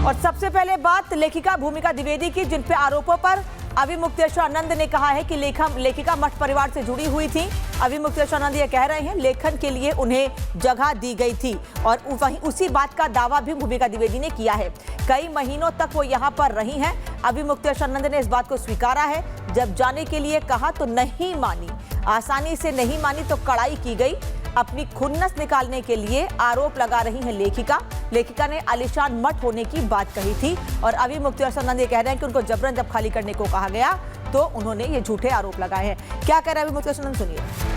और सबसे पहले बात लेखिका भूमिका द्विवेदी की, जिन पे आरोपों पर अविमुक्तेश्वर आनंद ने कहा है कि लेखिका मठ परिवार से जुड़ी हुई थी। अविमुक्तेश्वर आनंद ये कह रहे हैं लेखन के लिए उन्हें जगह दी गई थी और वहीं उसी बात का दावा भी भूमिका द्विवेदी ने किया है। कई महीनों तक वो यहाँ पर रही हैं। अविमुक्तेश्वर आनंद ने इस बात को स्वीकारा है। जब जाने के लिए कहा तो नहीं मानी, आसानी से नहीं मानी तो कड़ाई की गई। अपनी खुन्नस निकालने के लिए आरोप लगा रही हैं लेखिका ने आलिशान मठ होने की बात कही थी और अविमुक्तेश्वर आनंद ये कह रहे हैं कि उनको जबरन जब खाली करने को कहा गया तो उन्होंने ये झूठे आरोप लगाए हैं। क्या कह रहे हैं अविमुक्तेश्वर आनंद, सुनिए।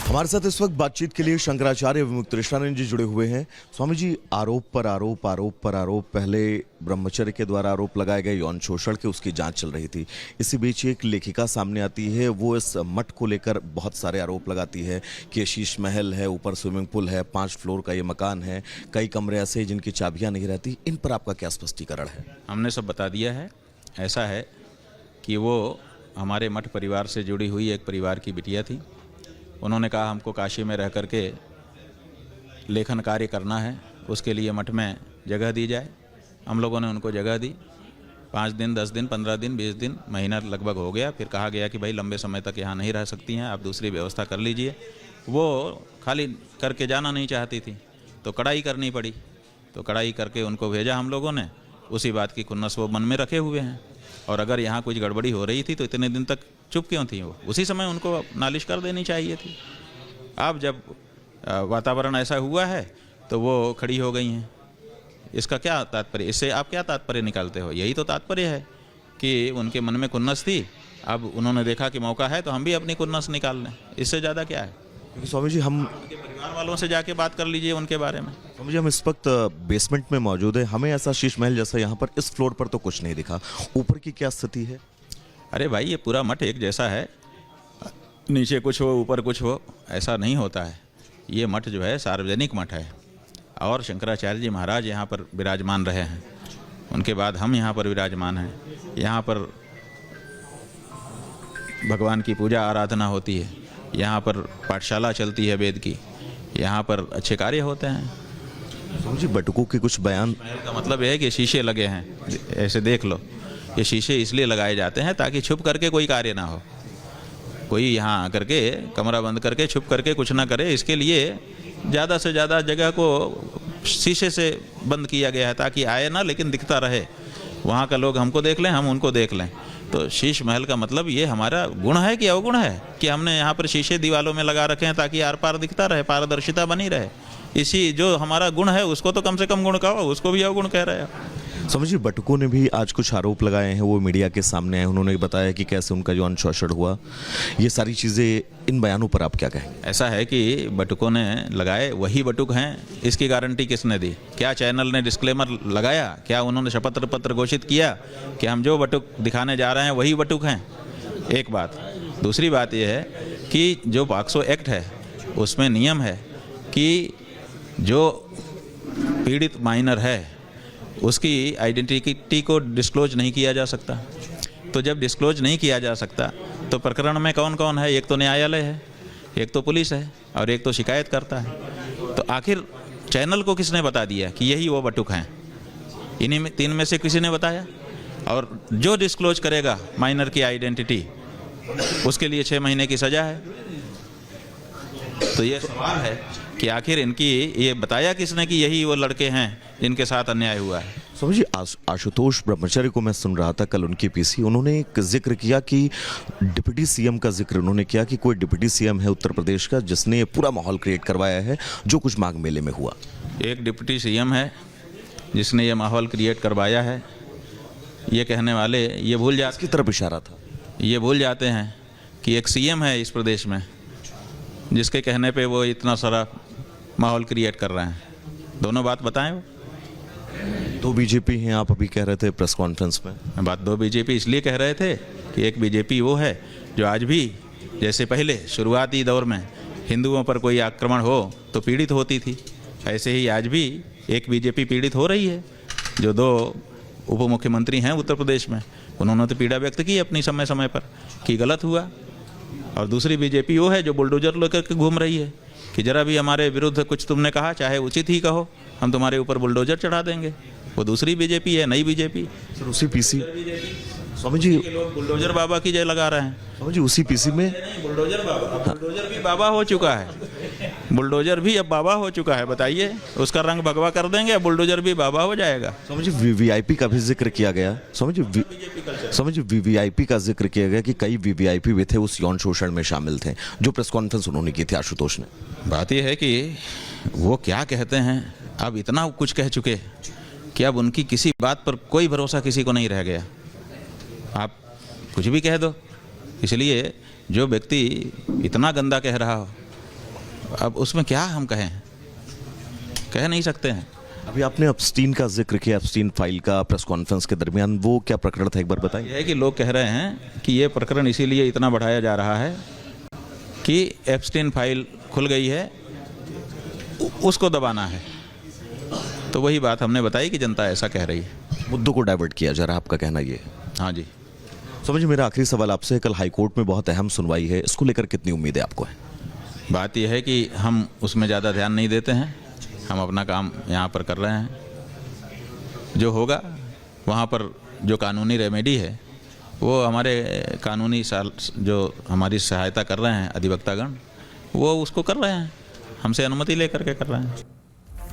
हमारे साथ इस वक्त बातचीत के लिए शंकराचार्य अविमुक्तेश्वरानंद जी जुड़े हुए हैं। स्वामी जी, आरोप पर आरोप, पहले ब्रह्मचर्य के द्वारा आरोप लगाए गए यौन शोषण के, उसकी जांच चल रही थी। इसी बीच एक लेखिका सामने आती है, वो इस मठ को लेकर बहुत सारे आरोप लगाती है कि शीश महल है, ऊपर स्विमिंग पूल है, 5 फ्लोर का ये मकान है, कई कमरे ऐसे जिनकी चाबियां नहीं रहती। इन पर आपका क्या स्पष्टीकरण है? हमने सब बता दिया है। ऐसा है कि वो हमारे मठ परिवार से जुड़ी हुई एक परिवार की बिटिया थी। उन्होंने कहा हमको काशी में रह करके लेखन कार्य करना है, उसके लिए मठ में जगह दी जाए। हम लोगों ने उनको जगह दी। 5 दिन, 10 दिन, 15 दिन, 20 दिन, महीना लगभग हो गया। फिर कहा गया कि भाई लंबे समय तक यहाँ नहीं रह सकती हैं, आप दूसरी व्यवस्था कर लीजिए। वो खाली करके जाना नहीं चाहती थी तो कड़ाई करनी पड़ी। तो कड़ाई करके उनको भेजा हम लोगों ने। उसी बात की खुन्नस वो मन में रखे हुए हैं। और अगर यहाँ कुछ गड़बड़ी हो रही थी तो इतने दिन तक चुप क्यों थी वो? उसी समय उनको नालिश कर देनी चाहिए थी। अब जब वातावरण ऐसा हुआ है तो वो खड़ी हो गई हैं। इसका क्या तात्पर्य? इससे आप क्या तात्पर्य निकालते हो? यही तो तात्पर्य है कि उनके मन में खुन्नस थी। अब उन्होंने देखा कि मौका है तो हम भी अपनी खुन्नस निकाल लें। इससे ज़्यादा क्या है? क्योंकि स्वामी जी, हम उनके परिवार वालों से जाके बात कर लीजिए उनके बारे में। स्वामी जी, हम इस वक्त बेसमेंट में मौजूद है। हमें ऐसा शीश महल जैसा यहाँ पर इस फ्लोर पर तो कुछ नहीं दिखा। ऊपर की क्या स्थिति है? अरे भाई, ये पूरा मठ एक जैसा है। नीचे कुछ हो ऊपर कुछ हो, ऐसा नहीं होता है। ये मठ जो है सार्वजनिक मठ है और शंकराचार्य जी महाराज यहाँ पर विराजमान रहे हैं। उनके बाद हम यहाँ पर विराजमान हैं। यहाँ पर भगवान की पूजा आराधना होती है। यहाँ पर पाठशाला चलती है वेद की। यहाँ पर अच्छे कार्य होते हैं। स्वामी जी, बटुकों के कुछ बयान का मतलब है कि शीशे लगे हैं, ऐसे देख लो। ये शीशे इसलिए लगाए जाते हैं ताकि छुप करके कोई कार्य ना हो। कोई यहाँ आकर के कमरा बंद करके छुप करके कुछ ना करे, इसके लिए ज़्यादा से ज़्यादा जगह को शीशे से बंद किया गया है ताकि आए ना, लेकिन दिखता रहे। वहाँ का लोग हमको देख लें, हम उनको देख लें। तो शीश महल का मतलब ये हमारा गुण है कि अवगुण है कि हमने यहाँ पर शीशे दीवालों में लगा रखे हैं ताकि आर पार दिखता रहे, पारदर्शिता बनी रहे। इसी जो हमारा गुण है उसको तो कम से कम गुण कहो, उसको भी अवगुण कह रहे हैं। समझिए, बटुकों ने भी आज कुछ आरोप लगाए हैं, वो मीडिया के सामने आए। उन्होंने बताया कि कैसे उनका यौन शोषण हुआ। ये सारी चीज़ें, इन बयानों पर आप क्या कहेंगे? ऐसा है कि बटुकों ने लगाए वही बटुक हैं, इसकी गारंटी किसने दी? क्या चैनल ने डिस्क्लेमर लगाया? क्या उन्होंने शपथ पत्र घोषित किया कि हम जो बटुक दिखाने जा रहे हैं वही बटुक हैं? एक बात। दूसरी बात यह है कि जो पॉक्सो एक्ट है उसमें नियम है कि जो पीड़ित माइनर है उसकी आइडेंटिटी को डिस्क्लोज नहीं किया जा सकता। तो जब डिस्क्लोज नहीं किया जा सकता तो प्रकरण में कौन कौन है? एक तो न्यायालय है, एक तो पुलिस है और एक तो शिकायत करता है। तो आखिर चैनल को किसने बता दिया कि यही वो बटुक हैं? इन्हीं में 3 में से किसी ने बताया। और जो डिस्क्लोज करेगा माइनर की आइडेंटिटी, उसके लिए 6 महीने की सज़ा है। तो ये सवाल है कि आखिर इनकी ये बताया किसने कि यही वो लड़के हैं जिनके साथ अन्याय हुआ है? स्वामी जी, आशुतोष ब्रह्मचारी को मैं सुन रहा था कल उनकी पीसी, उन्होंने एक जिक्र किया कि डिप्टी सीएम का जिक्र उन्होंने किया कि कोई डिप्टी सीएम है उत्तर प्रदेश का जिसने ये पूरा माहौल क्रिएट करवाया है जो कुछ माघ मेले में हुआ। एक डिप्टी सीएम है जिसने ये माहौल क्रिएट करवाया है, ये कहने वाले ये भूल जाते, की तरफ इशारा था, ये भूल जाते हैं कि एक सीएम है इस प्रदेश में जिसके कहने पे वो इतना सारा माहौल क्रिएट कर रहे हैं। दोनों बात बताएं। वो 2 बीजेपी हैं, आप अभी कह रहे थे प्रेस कॉन्फ्रेंस में। बात 2 बीजेपी इसलिए कह रहे थे कि एक बीजेपी वो है जो आज भी, जैसे पहले शुरुआती दौर में हिंदुओं पर कोई आक्रमण हो तो पीड़ित होती थी, ऐसे ही आज भी एक बीजेपी पीड़ित हो रही है। जो 2 उप मुख्यमंत्री हैं उत्तर प्रदेश में, उन्होंने तो पीड़ा व्यक्त की अपनी समय समय पर कि गलत हुआ। और दूसरी बीजेपी वो है जो बुलडोजर लेकर के घूम रही है कि जरा भी हमारे विरुद्ध कुछ तुमने कहा, चाहे उचित ही कहो, हम तुम्हारे ऊपर बुलडोजर चढ़ा देंगे। वो दूसरी बीजेपी है, नई बीजेपी। सर उसी पीसी स्वामी जी, लोग बुलडोजर बाबा की जय लगा रहे हैं। स्वामी जी उसी पीसी में बुलडोजर बाबा, अब बुलडोजर भी बाबा हो चुका है। बुलडोजर भी अब बाबा हो चुका है। बताइए, उसका रंग भगवा कर देंगे, अब बुलडोजर भी बाबा हो जाएगा। स्वामी जी वीवीआईपी का भी जिक्र किया गया। स्वामी जी वीवीआईपी का जिक्र किया गया कि कई वीवीआईपी भी थे उस यौन शोषण में शामिल थे, जो प्रेस कॉन्फ्रेंस उन्होंने की थी आशुतोष ने। बात यह है कि वो क्या कहते हैं, अब इतना कुछ कह चुके कि अब उनकी किसी बात पर कोई भरोसा किसी को नहीं रह गया। आप कुछ भी कह दो। इसलिए जो व्यक्ति इतना गंदा कह रहा हो, अब उसमें क्या हम कहें, कह नहीं सकते हैं। अभी आपने एप्स्टीन का जिक्र किया, एप्स्टीन फाइल का प्रेस कॉन्फ्रेंस के दरमियान, वो क्या प्रकरण था एक बार बताइए। यह है कि लोग कह रहे हैं कि ये प्रकरण इसीलिए इतना बढ़ाया जा रहा है कि एप्स्टीन फाइल खुल गई है, उसको दबाना है। तो वही बात हमने बताई कि जनता ऐसा कह रही है। मुद्दों को डाइवर्ट किया जा रहा है, आपका कहना ये है। हाँ जी। समझिए मेरा आखिरी सवाल आपसे, कल हाईकोर्ट में बहुत अहम सुनवाई है, इसको लेकर कितनी उम्मीदें आपको है? बात यह है कि हम उसमें ज़्यादा ध्यान नहीं देते हैं। हम अपना काम यहाँ पर कर रहे हैं। जो होगा वहाँ पर जो कानूनी रेमेडी है, वो हमारे कानूनी जो हमारी सहायता कर रहे हैं अधिवक्तागण, वो उसको कर रहे हैं, हमसे अनुमति लेकर के कर रहे हैं।